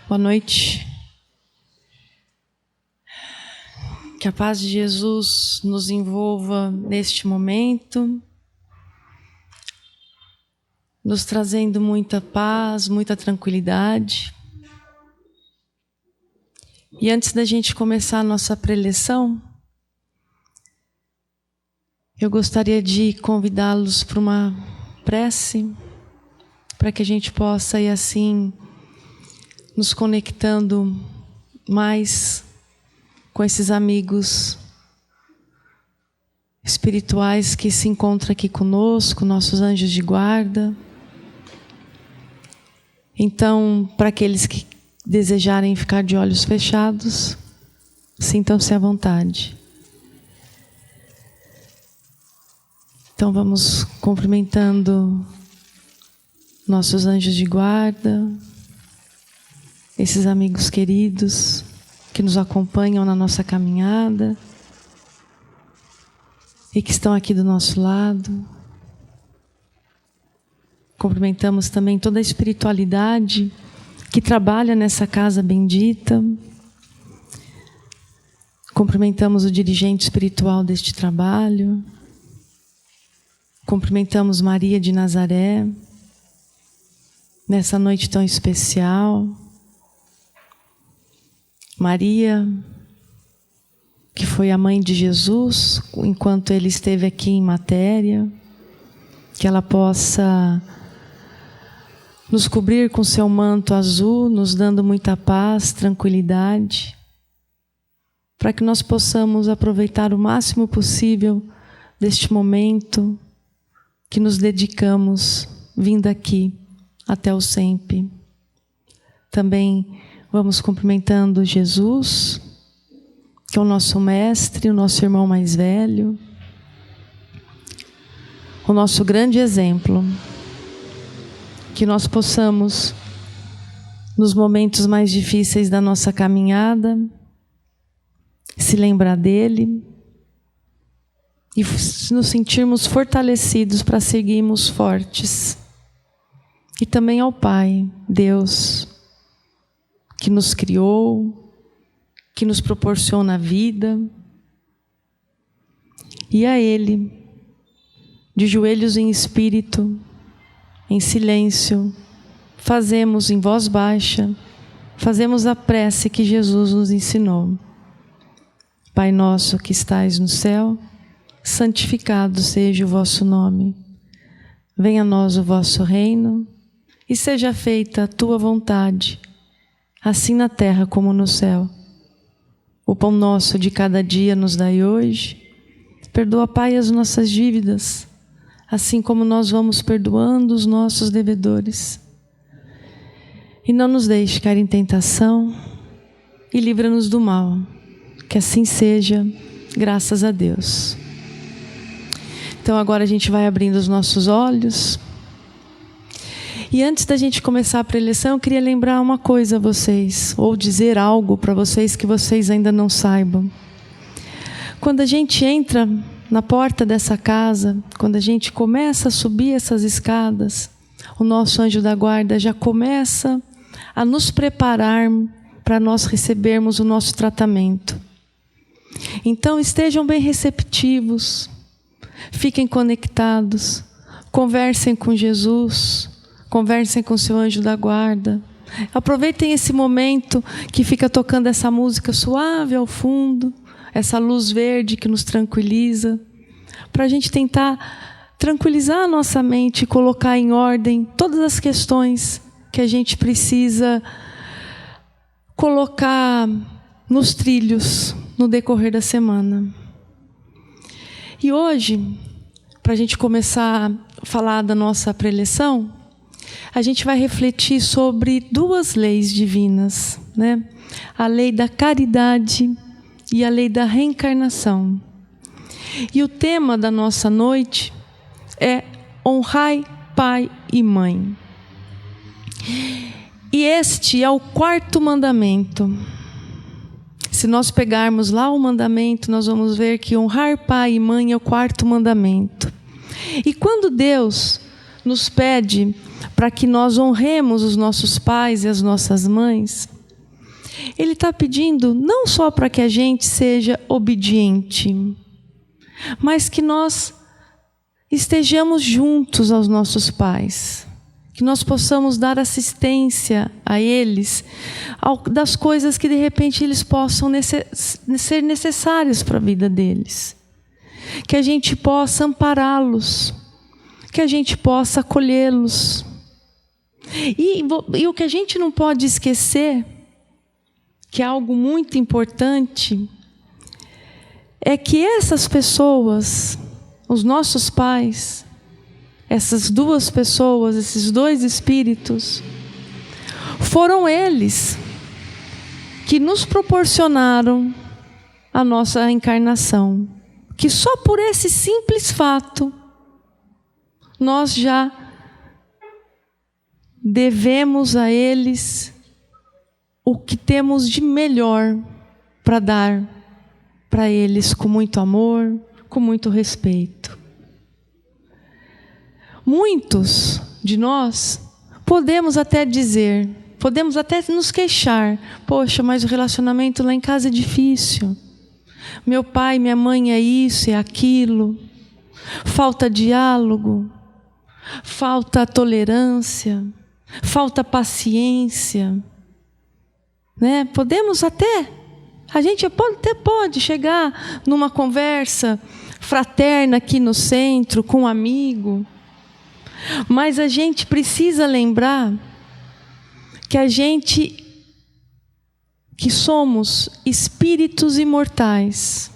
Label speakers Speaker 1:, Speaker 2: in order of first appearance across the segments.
Speaker 1: Boa noite. Que a paz de Jesus nos envolva neste momento, nos trazendo muita paz, muita tranquilidade. E antes da gente começar a nossa preleção, eu gostaria de convidá-los para uma prece, para que a gente possa ir assim, nos conectando mais com esses amigos espirituais que se encontram aqui conosco, nossos anjos de guarda. Então, para aqueles que desejarem ficar de olhos fechados, sintam-se à vontade. Então, vamos cumprimentando nossos anjos de guarda, esses amigos queridos que nos acompanham na nossa caminhada e que estão aqui do nosso lado. Cumprimentamos também toda a espiritualidade que trabalha nessa casa bendita. Cumprimentamos o dirigente espiritual deste trabalho. Cumprimentamos Maria de Nazaré nessa noite tão especial. Maria, que foi a mãe de Jesus, enquanto ele esteve aqui em matéria, que ela possa nos cobrir com seu manto azul, nos dando muita paz, tranquilidade, para que nós possamos aproveitar o máximo possível deste momento que nos dedicamos vindo aqui até o sempre. Também vamos cumprimentando Jesus, que é o nosso mestre, o nosso irmão mais velho, o nosso grande exemplo. Que nós possamos, nos momentos mais difíceis da nossa caminhada, se lembrar dele e nos sentirmos fortalecidos para seguirmos fortes. E também ao Pai, Deus, que nos criou, que nos proporciona a vida, e a Ele, de joelhos em espírito, em silêncio, fazemos em voz baixa, fazemos a prece que Jesus nos ensinou. Pai nosso que estais no céu, santificado seja o vosso nome. Venha a nós o vosso reino, e seja feita a tua vontade, assim na terra como no céu. O pão nosso de cada dia nos dai hoje. Perdoa, Pai, as nossas dívidas, assim como nós vamos perdoando os nossos devedores. E não nos deixe cair em tentação, e livra-nos do mal. Que assim seja, graças a Deus. Então agora a gente vai abrindo os nossos olhos. E antes da gente começar a preleção, eu queria lembrar uma coisa a vocês, ou dizer algo para vocês que vocês ainda não saibam. Quando a gente entra na porta dessa casa, quando a gente começa a subir essas escadas, o nosso anjo da guarda já começa a nos preparar para nós recebermos o nosso tratamento. Então estejam bem receptivos, fiquem conectados, conversem com Jesus, conversem com seu anjo da guarda. Aproveitem esse momento que fica tocando essa música suave ao fundo, essa luz verde que nos tranquiliza, para a gente tentar tranquilizar a nossa mente e colocar em ordem todas as questões que a gente precisa colocar nos trilhos no decorrer da semana. E hoje, para a gente começar a falar da nossa preleção, a gente vai refletir sobre duas leis divinas, né? A lei da caridade e a lei da reencarnação. E o tema da nossa noite é honrai pai e mãe. E este é o quarto mandamento. Se nós pegarmos lá o mandamento, nós vamos ver que honrar pai e mãe é o quarto mandamento. E quando Deus nos pede para que nós honremos os nossos pais e as nossas mães, Ele está pedindo não só para que a gente seja obediente, mas que nós estejamos juntos aos nossos pais, que nós possamos dar assistência a eles, das coisas que de repente eles possam ser necessárias para a vida deles, que a gente possa ampará-los, que a gente possa acolhê-los. E o que a gente não pode esquecer, que é algo muito importante, é que essas pessoas, os nossos pais, essas duas pessoas, esses dois espíritos, foram eles que nos proporcionaram a nossa encarnação. Que só por esse simples fato, nós já devemos a eles o que temos de melhor para dar para eles com muito amor, com muito respeito. Muitos de nós podemos até dizer, podemos até nos queixar: poxa, mas o relacionamento lá em casa é difícil. Meu pai, minha mãe é isso, é aquilo. Falta diálogo, falta tolerância, falta paciência. Né? Podemos até, a gente até pode chegar numa conversa fraterna aqui no centro, com um amigo. Mas a gente precisa lembrar que somos espíritos imortais.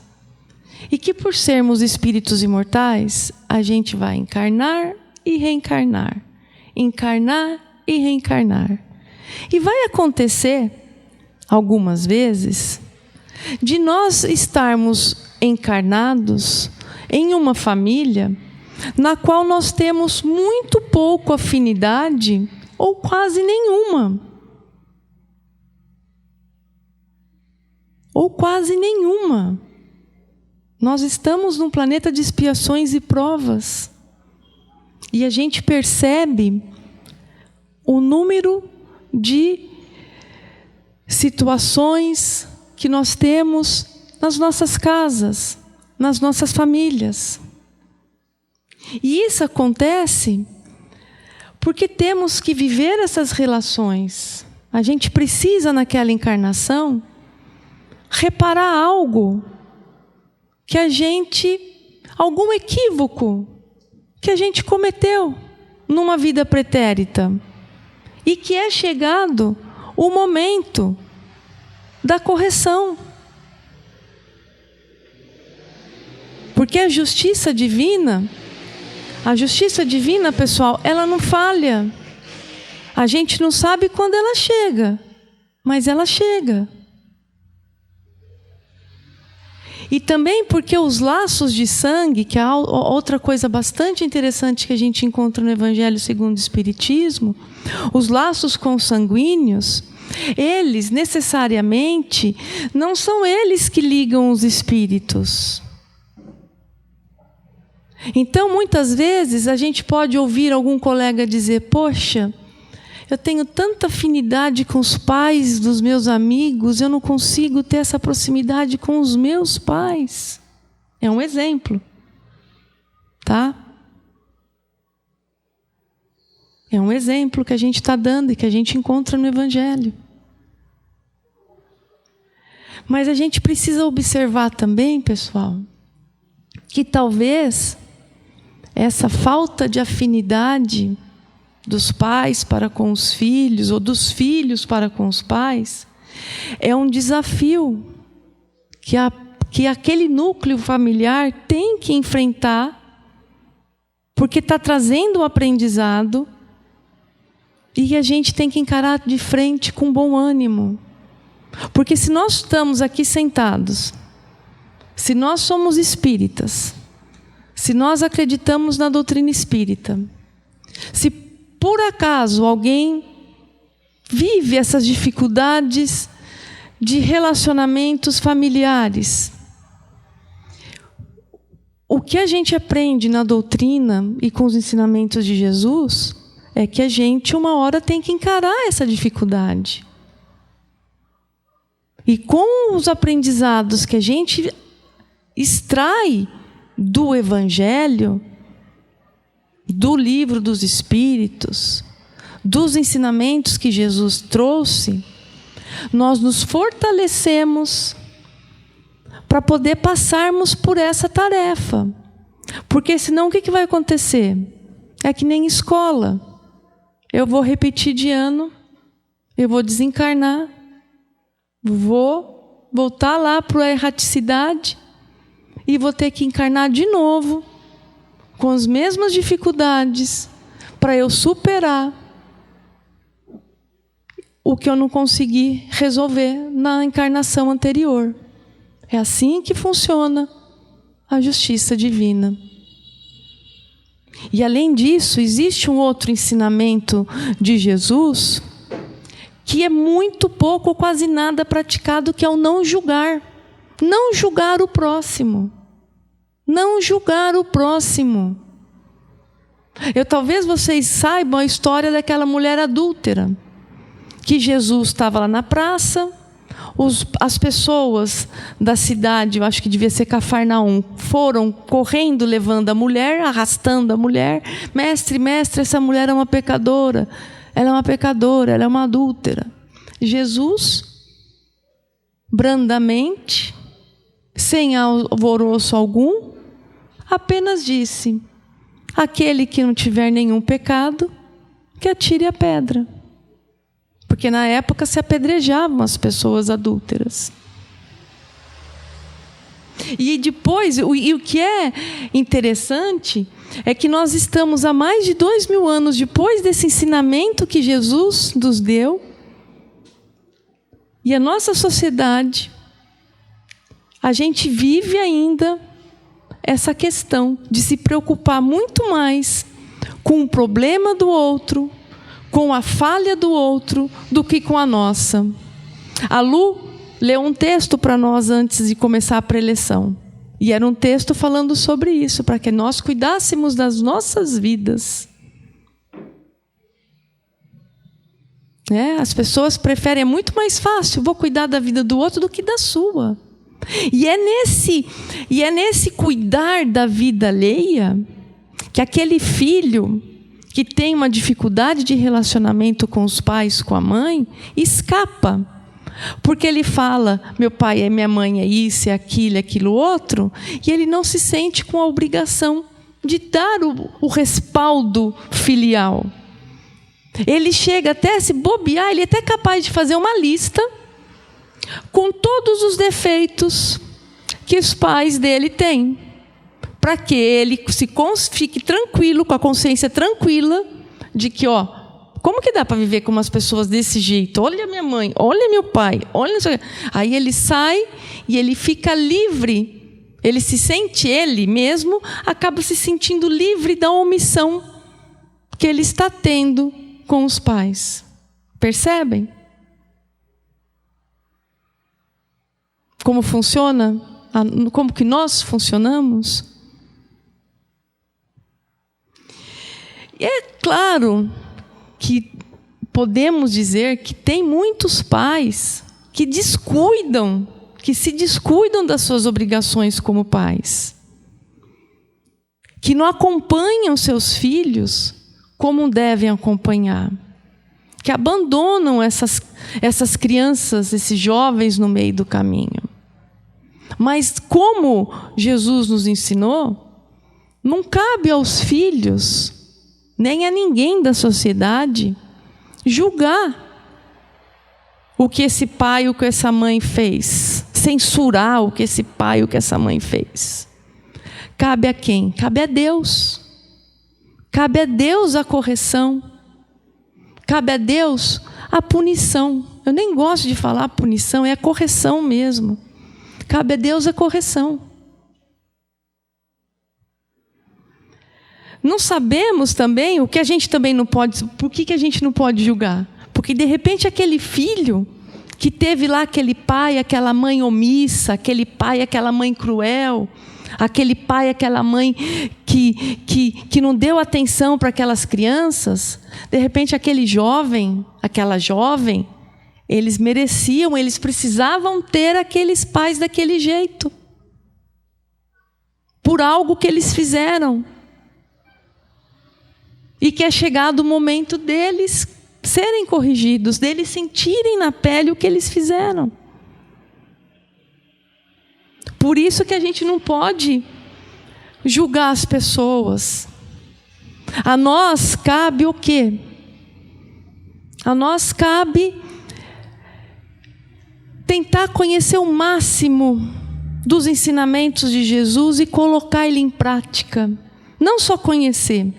Speaker 1: E que por sermos espíritos imortais, a gente vai encarnar e reencarnar. Encarnar e reencarnar. E vai acontecer, algumas vezes, de nós estarmos encarnados em uma família na qual nós temos muito pouco afinidade ou quase nenhuma. Ou quase nenhuma. Nós estamos num planeta de expiações e provas. E a gente percebe o número de situações que nós temos nas nossas casas, nas nossas famílias. E isso acontece porque temos que viver essas relações. A gente precisa, naquela encarnação, reparar algo que algum equívoco que a gente cometeu numa vida pretérita. E que é chegado o momento da correção. Porque a justiça divina, pessoal, ela não falha. A gente não sabe quando ela chega, mas ela chega. E também porque os laços de sangue, que é outra coisa bastante interessante que a gente encontra no Evangelho segundo o Espiritismo, os laços consanguíneos, eles necessariamente não são eles que ligam os espíritos. Então, muitas vezes, a gente pode ouvir algum colega dizer: poxa, eu tenho tanta afinidade com os pais dos meus amigos, eu não consigo ter essa proximidade com os meus pais. É um exemplo, tá? É um exemplo que a gente está dando e que a gente encontra no Evangelho. Mas a gente precisa observar também, pessoal, que talvez essa falta de afinidade dos pais para com os filhos, ou dos filhos para com os pais, é um desafio que aquele núcleo familiar tem que enfrentar, porque está trazendo um aprendizado, e a gente tem que encarar de frente com bom ânimo. Porque se nós estamos aqui sentados, se nós somos espíritas, se nós acreditamos na doutrina espírita, se por acaso alguém vive essas dificuldades de relacionamentos familiares, o que a gente aprende na doutrina e com os ensinamentos de Jesus é que a gente uma hora tem que encarar essa dificuldade. E com os aprendizados que a gente extrai do Evangelho, do livro dos Espíritos, dos ensinamentos que Jesus trouxe, nós nos fortalecemos para poder passarmos por essa tarefa. Porque senão o que vai acontecer? É que nem escola. Eu vou repetir de ano, eu vou desencarnar, vou voltar lá para a erraticidade e vou ter que encarnar de novo, com as mesmas dificuldades, para eu superar o que eu não consegui resolver na encarnação anterior. É assim que funciona a justiça divina. E além disso, existe um outro ensinamento de Jesus que é muito pouco ou quase nada praticado, que é o não julgar. Não julgar o próximo. Não julgar o próximo. Talvez vocês saibam a história daquela mulher adúltera, que Jesus estava lá na praça, as pessoas da cidade, eu acho que devia ser Cafarnaum, foram correndo, levando a mulher, arrastando a mulher. Mestre, essa mulher é uma pecadora. Ela é uma pecadora, ela é uma adúltera. Jesus, brandamente, sem alvoroço algum, apenas disse: aquele que não tiver nenhum pecado, que atire a pedra. Porque na época se apedrejavam as pessoas adúlteras. E depois, o que é interessante é que nós estamos há mais de 2000 anos depois desse ensinamento que Jesus nos deu. E a nossa sociedade, a gente vive ainda essa questão de se preocupar muito mais com o problema do outro, com a falha do outro, do que com a nossa. A Lu leu um texto para nós antes de começar a preleção. E era um texto falando sobre isso, para que nós cuidássemos das nossas vidas. As pessoas preferem, é muito mais fácil, vou cuidar da vida do outro do que da sua. E é nesse cuidar da vida alheia que aquele filho que tem uma dificuldade de relacionamento com os pais, com a mãe, escapa. Porque ele fala, meu pai é minha mãe, é isso, é aquilo outro, e ele não se sente com a obrigação de dar o respaldo filial. Ele chega até a se bobear, ele é até capaz de fazer uma lista com todos os defeitos que os pais dele têm, para que ele fique tranquilo, com a consciência tranquila, de que, como que dá para viver com umas pessoas desse jeito? Olha minha mãe, olha meu pai, olha... Aí ele sai e ele fica livre. Ele se sente, ele mesmo, acaba se sentindo livre da omissão que ele está tendo com os pais. Percebem? Como funciona? Como que nós funcionamos? E é claro que podemos dizer que tem muitos pais que se descuidam das suas obrigações como pais, que não acompanham seus filhos como devem acompanhar, que abandonam essas crianças, esses jovens no meio do caminho. Mas como Jesus nos ensinou, não cabe aos filhos, nem a ninguém da sociedade, julgar o que esse pai, o que essa mãe fez, censurar o que esse pai, o que essa mãe fez. Cabe a quem? Cabe a Deus. Cabe a Deus a correção. Cabe a Deus a punição. Eu nem gosto de falar punição, é a correção mesmo. Cabe a Deus a correção. Não sabemos também o que a gente também não pode... Por que a gente não pode julgar? Porque, de repente, aquele filho que teve lá aquele pai, aquela mãe omissa, aquele pai, aquela mãe cruel, aquele pai, aquela mãe que não deu atenção para aquelas crianças, de repente, aquele jovem, aquela jovem, Eles mereciam, eles precisavam ter aqueles pais daquele jeito. Por algo que eles fizeram. E que é chegado o momento deles serem corrigidos, deles sentirem na pele o que eles fizeram. Por isso que a gente não pode julgar as pessoas. A nós cabe o quê? A nós cabe tentar conhecer o máximo dos ensinamentos de Jesus e colocar ele em prática. Não só conhecer,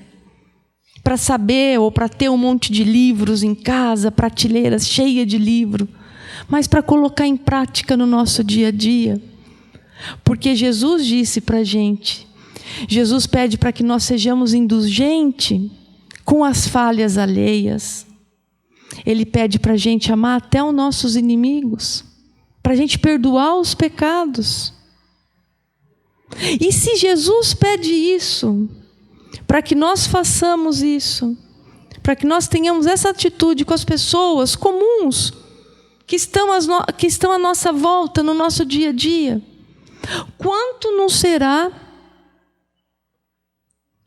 Speaker 1: para saber ou para ter um monte de livros em casa, prateleiras cheias de livro, mas para colocar em prática no nosso dia a dia. Porque Jesus disse para a gente, Jesus pede para que nós sejamos indulgentes com as falhas alheias. Ele pede para a gente amar até os nossos inimigos, para a gente perdoar os pecados. E se Jesus pede isso, para que nós façamos isso, para que nós tenhamos essa atitude com as pessoas comuns que estão à nossa volta, no nosso dia a dia, quanto não será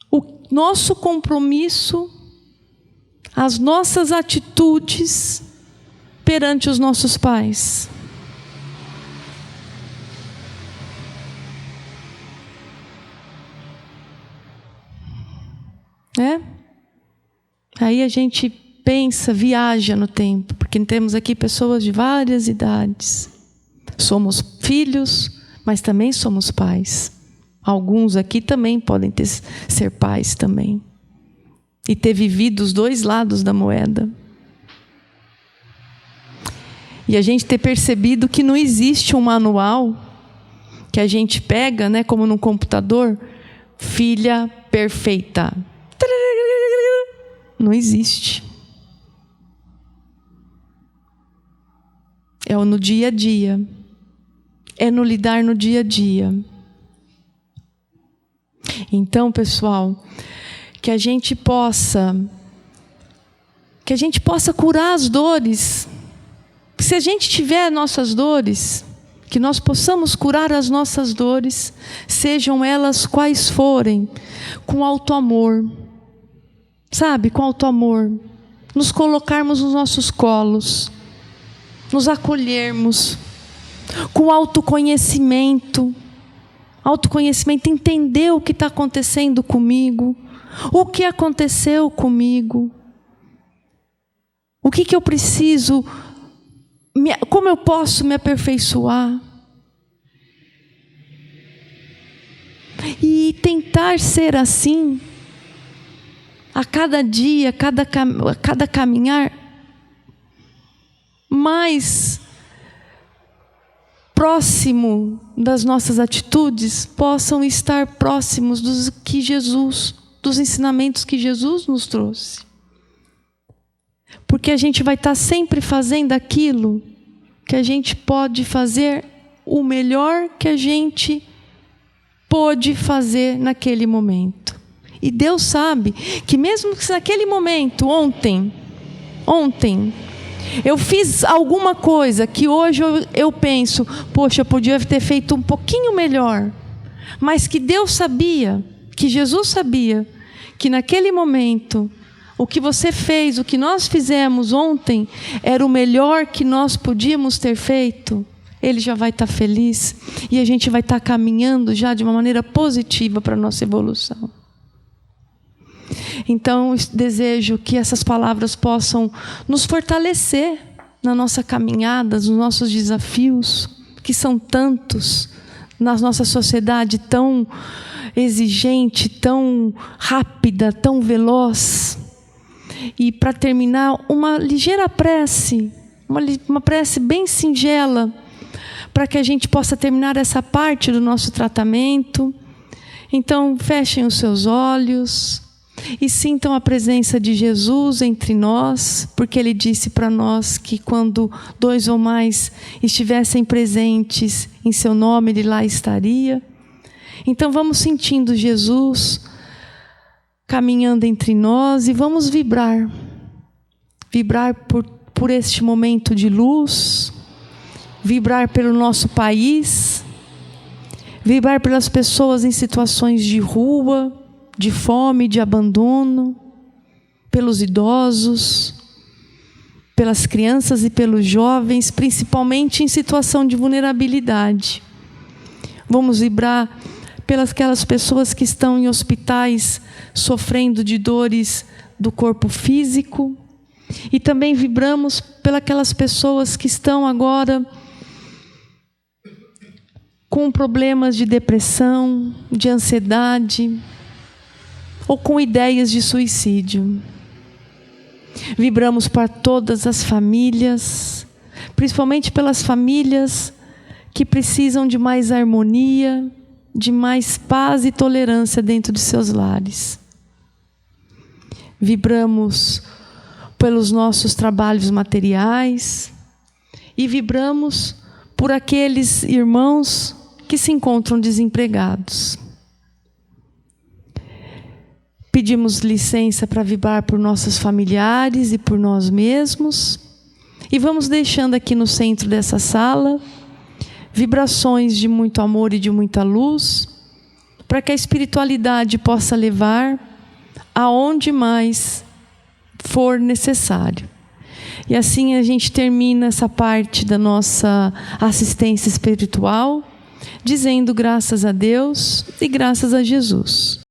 Speaker 1: o nosso compromisso, as nossas atitudes perante os nossos pais? Aí a gente pensa, viaja no tempo, porque temos aqui pessoas de várias idades. Somos filhos, mas também somos pais. Alguns aqui também podem ser pais também. E ter vivido os dois lados da moeda. E a gente ter percebido que não existe um manual que a gente pega, né, como num computador, filha perfeita. Não existe. É no dia a dia. É no lidar no dia a dia. Então, pessoal, que a gente possa curar as dores. Se a gente tiver nossas dores, que nós possamos curar as nossas dores, sejam elas quais forem, com alto amor. Sabe, com alto amor, nos colocarmos nos nossos colos, nos acolhermos, com autoconhecimento, entender o que está acontecendo comigo, o que aconteceu comigo, o que eu preciso, como eu posso me aperfeiçoar, e tentar ser assim, a cada dia, a cada caminhar, mais próximo das nossas atitudes, possam estar próximos dos ensinamentos que Jesus nos trouxe. Porque a gente vai estar sempre fazendo aquilo que a gente pode fazer o melhor que a gente pôde fazer naquele momento. E Deus sabe que mesmo que naquele momento, ontem, eu fiz alguma coisa que hoje eu penso, poxa, eu podia ter feito um pouquinho melhor. Mas que Deus sabia, que Jesus sabia, que naquele momento, o que você fez, o que nós fizemos ontem, era o melhor que nós podíamos ter feito. Ele já vai estar feliz e a gente vai estar caminhando já de uma maneira positiva para a nossa evolução. Então, eu desejo que essas palavras possam nos fortalecer na nossa caminhada, nos nossos desafios, que são tantos, na nossa sociedade tão exigente, tão rápida, tão veloz. E para terminar, uma ligeira prece, uma prece bem singela, para que a gente possa terminar essa parte do nosso tratamento. Então, fechem os seus olhos e sintam a presença de Jesus entre nós, porque Ele disse para nós que quando 2 ou mais estivessem presentes em seu nome, Ele lá estaria. Então vamos sentindo Jesus caminhando entre nós e vamos vibrar por este momento de luz, vibrar pelo nosso país, vibrar pelas pessoas em situações de rua, de fome, de abandono, pelos idosos, pelas crianças e pelos jovens, principalmente em situação de vulnerabilidade. Vamos vibrar pelas aquelas pessoas que estão em hospitais sofrendo de dores do corpo físico, e também vibramos pelas aquelas pessoas que estão agora com problemas de depressão, de ansiedade, ou com ideias de suicídio. Vibramos para todas as famílias, principalmente pelas famílias que precisam de mais harmonia, de mais paz e tolerância dentro de seus lares. Vibramos pelos nossos trabalhos materiais e vibramos por aqueles irmãos que se encontram desempregados. Pedimos licença para vibrar por nossos familiares e por nós mesmos. E vamos deixando aqui no centro dessa sala vibrações de muito amor e de muita luz, para que a espiritualidade possa levar aonde mais for necessário. E assim a gente termina essa parte da nossa assistência espiritual, dizendo graças a Deus e graças a Jesus.